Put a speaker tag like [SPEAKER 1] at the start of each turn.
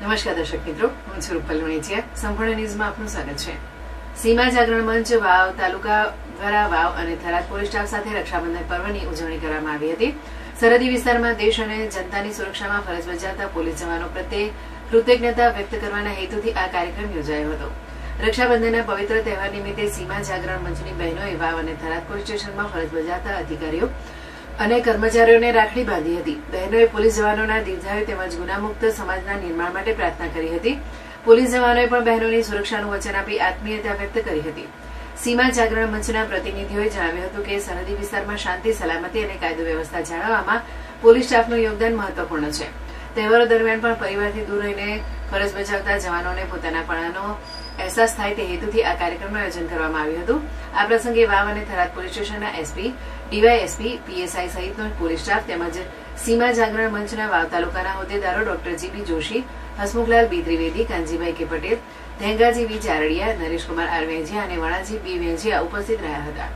[SPEAKER 1] નમસ્કાર દર્શક મિત્રો, હું છું રૂપલ વણેચિયા. સંપૂર્ણ ન્યૂઝમાં આપનું સ્વાગત છે. સીમા જાગરણ મંચ વાવ તાલુકા દ્વારા વાવ અને થરાદ પોલીસ સ્ટાફ સાથે રક્ષાબંધન પર્વની ઉજવણી કરવામાં આવી હતી. સરહદી વિસ્તારમાં દેશ અને જનતાની સુરક્ષામાં ફરજ બજાવતા પોલીસ જવાનો પ્રત્યે કૃતજ્ઞતા વ્યક્ત કરવાના હેતુથી આ કાર્યક્રમ યોજાયો હતો. રક્ષાબંધનના પવિત્ર તહેવાર નિમિત્તે સીમા જાગરણ મંચની બહેનોએ વાવ અને થરાદ પોલીસ સ્ટેશનમાં ફરજ બજાવતા અધિકારીઓ અને કર્મચારીઓને રાખડી બાંધી હતી. બહેનોએ પોલીસ જવાનોના દીર્ઘાયુ તેમજ ગુનામુક્ત સમાજના નિર્માણ માટે પ્રાર્થના કરી હતી. પોલીસ જવાનોએ પણ બહેનોની સુરક્ષાનું વચન આપી આત્મીયતા વ્યક્ત કરી હતી. સીમા જાગરણ મંચના પ્રતિનિધિઓએ જણાવ્યું હતું કે સરહદી વિસ્તારમાં શાંતિ, સલામતી અને કાયદો વ્યવસ્થા જાળવવામાં પોલીસ સ્ટાફનું યોગદાન મહત્વપૂર્ણ છે. તહેવારો દરમિયાન પણ પરિવારથી દૂર રહીને ફરજ બજાવતા જવાનોને પોતાનાપણાનો અહેસાસ થાય તે હેતુથી આ કાર્યક્રમનું આયોજન કરવામાં આવ્યું હતું. આ પ્રસંગે વાવ અને થરાદ પોલીસ સ્ટેશનના એસપી, ડીવાયએસપી, પીએસઆઈ સહિતનો પોલીસ સ્ટાફ તેમજ સીમા જાગરણ મંચના વાવ તાલુકાના હોદ્દેદારો ડોક્ટર જીબી જોશી, હસમુખલાલ બી ત્રિવેદી, કાનજીભાઈ કે પટેલ, ધેંગાજી વી ચારડિયા, નરેશકુમાર આર વેંજિયા અને વણાજી બી વેંજિયા ઉપસ્થિત રહ્યા હતા.